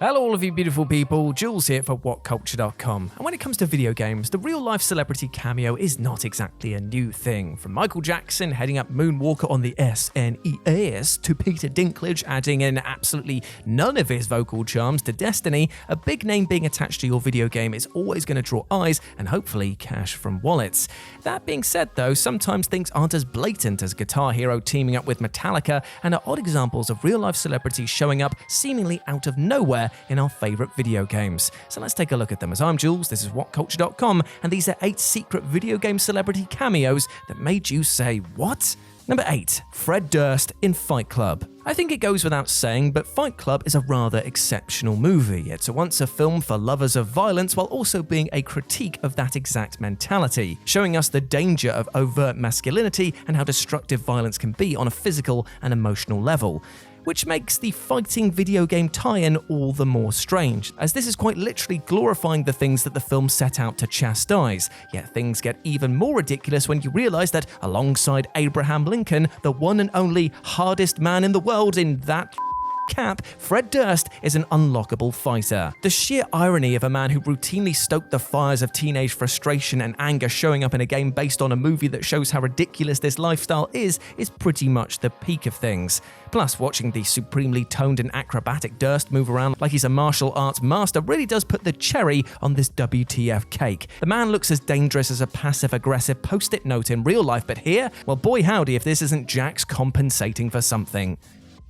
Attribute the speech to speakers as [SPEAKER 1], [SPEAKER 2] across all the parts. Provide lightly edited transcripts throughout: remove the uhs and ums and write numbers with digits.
[SPEAKER 1] Hello all of you beautiful people, Jules here for WhatCulture.com. And when it comes to video games, the real-life celebrity cameo is not exactly a new thing. From Michael Jackson heading up Moonwalker on the SNES to Peter Dinklage adding in absolutely none of his vocal charms to Destiny, a big name being attached to your video game is always going to draw eyes and hopefully cash from wallets. That being said though, sometimes things aren't as blatant as Guitar Hero teaming up with Metallica and are odd examples of real-life celebrities showing up seemingly out of nowhere in our favourite video games. So let's take a look at them. As I'm Jules, this is WhatCulture.com, and these are 8 secret video game celebrity cameos that made you say, what? Number 8. Fred Durst in Fight Club. I think it goes without saying, but Fight Club is a rather exceptional movie. It's once a film for lovers of violence while also being a critique of that exact mentality, showing us the danger of overt masculinity and how destructive violence can be on a physical and emotional level. Which makes the fighting video game tie-in all the more strange, as this is quite literally glorifying the things that the film set out to chastise. Yet things get even more ridiculous when you realise that alongside Abraham Lincoln, the one and only hardest man in the world in that cap, Fred Durst is an unlockable fighter. The sheer irony of a man who routinely stoked the fires of teenage frustration and anger showing up in a game based on a movie that shows how ridiculous this lifestyle is pretty much the peak of things. Plus, watching the supremely toned and acrobatic Durst move around like he's a martial arts master really does put the cherry on this WTF cake. The man looks as dangerous as a passive-aggressive post-it note in real life, but here, well boy howdy if this isn't Jax compensating for something.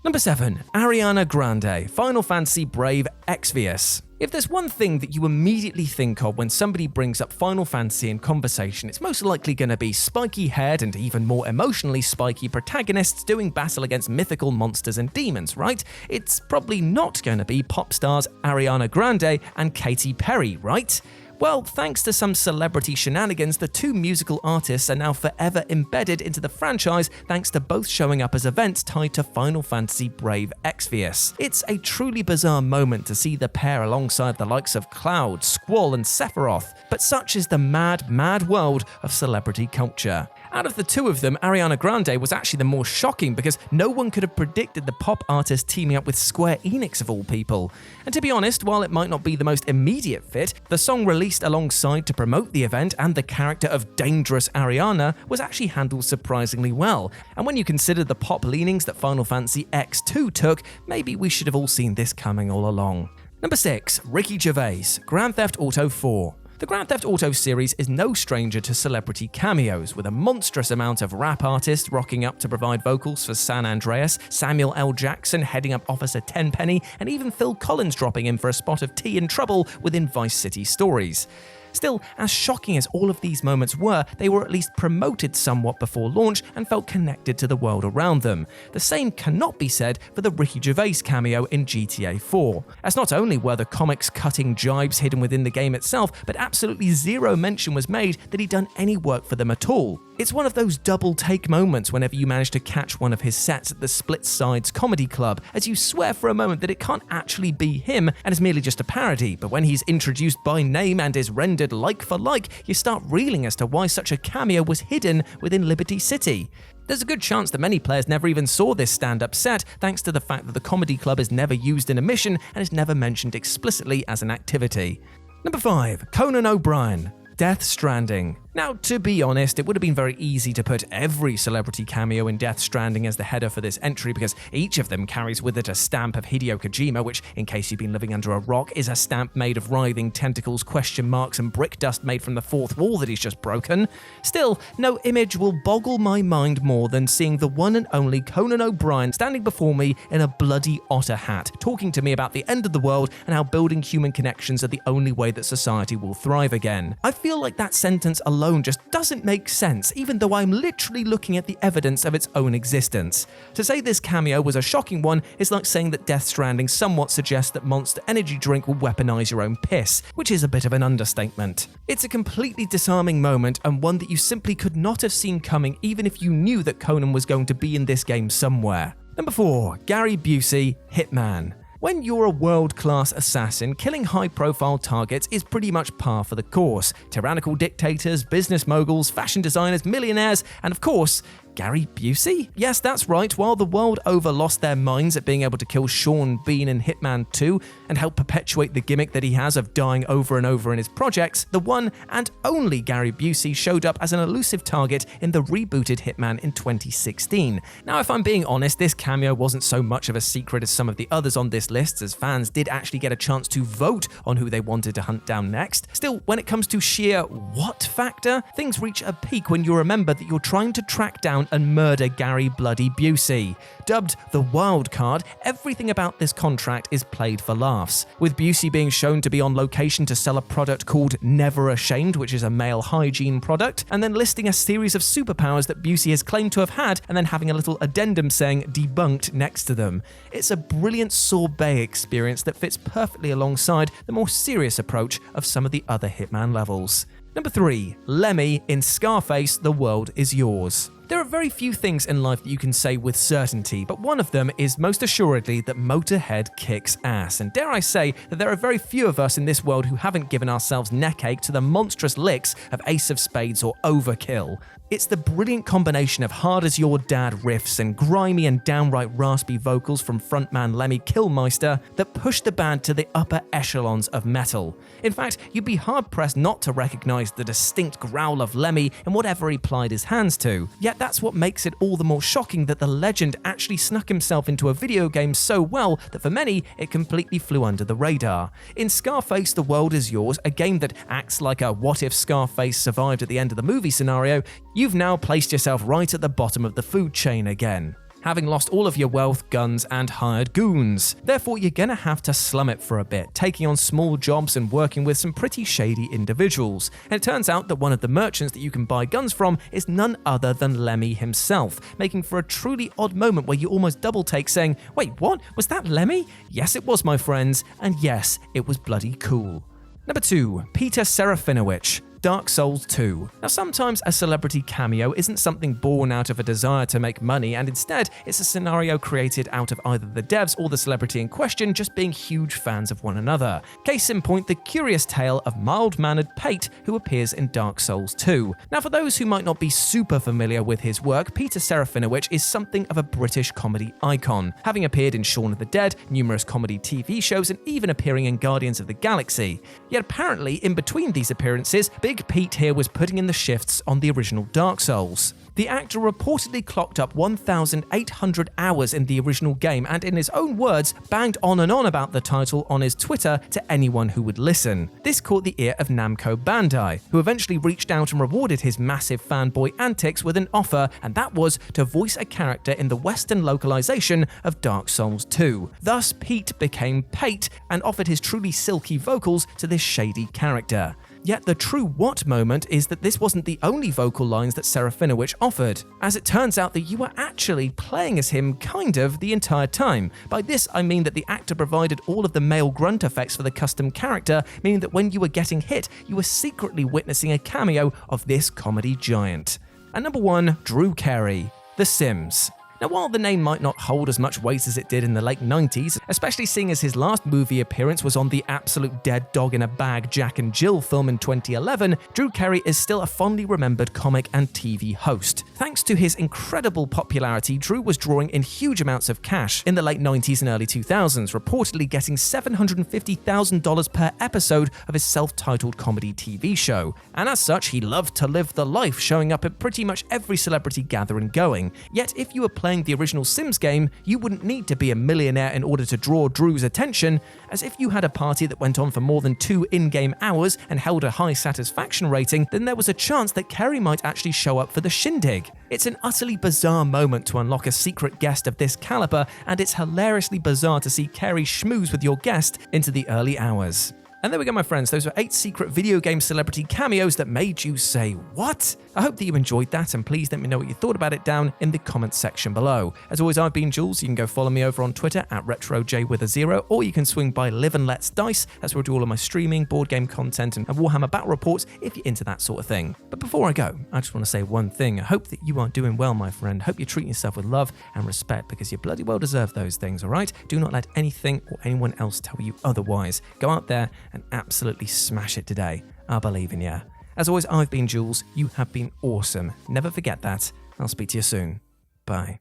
[SPEAKER 1] Number 7. ARIANA Grande, Final Fantasy Brave Exvius. If there's one thing that you immediately think of when somebody brings up Final Fantasy in conversation, it's most likely going to be spiky-haired and even more emotionally spiky protagonists doing battle against mythical monsters and demons, right? It's probably not going to be pop stars Ariana Grande and Katy Perry, right? Well, thanks to some celebrity shenanigans, the two musical artists are now forever embedded into the franchise thanks to both showing up as events tied to Final Fantasy Brave Exvius. It's a truly bizarre moment to see the pair alongside the likes of Cloud, Squall and Sephiroth, but such is the mad, mad world of celebrity culture. Out of the two of them, Ariana Grande was actually the more shocking because no one could have predicted the pop artist teaming up with Square Enix of all people. And to be honest, while it might not be the most immediate fit, the song released alongside to promote the event and the character of Dangerous Ariana was actually handled surprisingly well. And when you consider the pop leanings that Final Fantasy X2 took, maybe we should have all seen this coming all along. Number 6. Ricky Gervais, Grand Theft Auto 4. The Grand Theft Auto series is no stranger to celebrity cameos, with a monstrous amount of rap artists rocking up to provide vocals for San Andreas, Samuel L. Jackson heading up Officer Tenpenny, and even Phil Collins dropping in for a spot of tea and trouble within Vice City Stories. Still, as shocking as all of these moments were, they were at least promoted somewhat before launch and felt connected to the world around them. The same cannot be said for the Ricky Gervais cameo in GTA 4, as not only were the comics cutting jibes hidden within the game itself, but absolutely zero mention was made that he'd done any work for them at all. It's one of those double-take moments whenever you manage to catch one of his sets at the Split Sides Comedy Club, as you swear for a moment that it can't actually be him and is merely just a parody, but when he's introduced by name and is rendered like for like, you start reeling as to why such a cameo was hidden within Liberty City. There's a good chance that many players never even saw this stand-up set, thanks to the fact that the comedy club is never used in a mission and is never mentioned explicitly as an activity. Number 5. Conan O'Brien, Death Stranding. Now, to be honest, it would have been very easy to put every celebrity cameo in Death Stranding as the header for this entry because each of them carries with it a stamp of Hideo Kojima, which, in case you've been living under a rock, is a stamp made of writhing tentacles, question marks, and brick dust made from the fourth wall that he's just broken. Still, no image will boggle my mind more than seeing the one and only Conan O'Brien standing before me in a bloody otter hat, talking to me about the end of the world and how building human connections are the only way that society will thrive again. I feel like that sentence alone just doesn't make sense, even though I'm literally looking at the evidence of its own existence. To say this cameo was a shocking one is like saying that Death Stranding somewhat suggests that Monster Energy drink will weaponize your own piss, which is a bit of an understatement. It's a completely disarming moment and one that you simply could not have seen coming even if you knew that Conan was going to be in this game somewhere. Number 4. Gary Busey, Hitman. When you're a world-class assassin, killing high-profile targets is pretty much par for the course. Tyrannical dictators, business moguls, fashion designers, millionaires, and of course, Gary Busey? Yes, that's right. While the world over lost their minds at being able to kill Sean Bean in Hitman 2 and help perpetuate the gimmick that he has of dying over and over in his projects, the one and only Gary Busey showed up as an elusive target in the rebooted Hitman in 2016. Now, if I'm being honest, this cameo wasn't so much of a secret as some of the others on this list, as fans did actually get a chance to vote on who they wanted to hunt down next. Still, when it comes to sheer what factor, things reach a peak when you remember that you're trying to track down and murder Gary Bloody Busey. Dubbed the wild card, everything about this contract is played for laughs, with Busey being shown to be on location to sell a product called Never Ashamed, which is a male hygiene product, and then listing a series of superpowers that Busey has claimed to have had, and then having a little addendum saying debunked next to them. It's a brilliant sorbet experience that fits perfectly alongside the more serious approach of some of the other Hitman levels. Number 3. Lemmy in Scarface, The World Is Yours. There are very few things in life that you can say with certainty, but one of them is most assuredly that Motorhead kicks ass. And dare I say that there are very few of us in this world who haven't given ourselves neckache to the monstrous licks of Ace of Spades or Overkill. It's the brilliant combination of hard as your dad riffs and grimy and downright raspy vocals from frontman Lemmy Kilmister that push the band to the upper echelons of metal. In fact, you'd be hard-pressed not to recognize the distinct growl of Lemmy in whatever he plied his hands to. Yet that's what makes it all the more shocking that the legend actually snuck himself into a video game so well that for many, it completely flew under the radar. In Scarface, The World Is Yours, a game that acts like a what if Scarface survived at the end of the movie scenario, you've now placed yourself right at the bottom of the food chain again, having lost all of your wealth, guns, and hired goons. Therefore, you're gonna have to slum it for a bit, taking on small jobs and working with some pretty shady individuals. And it turns out that one of the merchants that you can buy guns from is none other than Lemmy himself, making for a truly odd moment where you almost double take saying, wait, what? Was that Lemmy? Yes, it was, my friends, and yes, it was bloody cool. Number 2. Peter Serafinowicz, Dark Souls 2. Now, sometimes a celebrity cameo isn't something born out of a desire to make money, and instead it's a scenario created out of either the devs or the celebrity in question just being huge fans of one another. Case in point, the curious tale of mild-mannered Pate, who appears in Dark Souls 2. Now, for those who might not be super familiar with his work, Peter Serafinowicz is something of a British comedy icon, having appeared in Shaun of the Dead, numerous comedy TV shows, and even appearing in Guardians of the Galaxy. Yet apparently, in between these appearances, Big Pete here was putting in the shifts on the original Dark Souls. The actor reportedly clocked up 1,800 hours in the original game and, in his own words, banged on and on about the title on his Twitter to anyone who would listen. This caught the ear of Namco Bandai, who eventually reached out and rewarded his massive fanboy antics with an offer, and that was to voice a character in the Western localization of Dark Souls 2. Thus, Pete became Pate and offered his truly silky vocals to this shady character. Yet the true what moment is that this wasn't the only vocal lines that Serafinowicz offered, as it turns out that you were actually playing as him kind of the entire time. By this I mean that the actor provided all of the male grunt effects for the custom character, meaning that when you were getting hit, you were secretly witnessing a cameo of this comedy giant. And number 1, Drew Carey, The Sims. Now, while the name might not hold as much weight as it did in the late 90s, especially seeing as his last movie appearance was on the absolute dead dog in a bag Jack and Jill film in 2011, Drew Carey is still a fondly remembered comic and TV host. Thanks to his incredible popularity, Drew was drawing in huge amounts of cash in the late 90s and early 2000s, reportedly getting $750,000 per episode of his self-titled comedy TV show. And as such, he loved to live the life, showing up at pretty much every celebrity gathering going. Yet, if you were playing the original Sims game, you wouldn't need to be a millionaire in order to draw Drew's attention, as if you had a party that went on for more than 2 in-game hours and held a high satisfaction rating, then there was a chance that CAREY might actually show up for the shindig. It's an utterly bizarre moment to unlock a secret guest of this caliber, and it's hilariously bizarre to see CAREY schmooze with your guest into the early hours. And there we go, my friends. Those are 8 secret video game celebrity cameos that made you say, what? I hope that you enjoyed that, and please let me know what you thought about it down in the comments section below. As always, I've been Jules. You can go follow me over on Twitter at RetroJ0, or you can swing by Live and Let's Dice. That's where I do all of my streaming, board game content, and Warhammer battle reports if you're into that sort of thing. But before I go, I just want to say one thing. I hope that you are doing well, my friend. Hope you're treating yourself with love and respect, because you bloody well deserve those things, all right? Do not let anything or anyone else tell you otherwise. Go out there and absolutely smash it today. I believe in you. As always, I've been Jules. You have been awesome. Never forget that, I'll speak to you soon. Bye.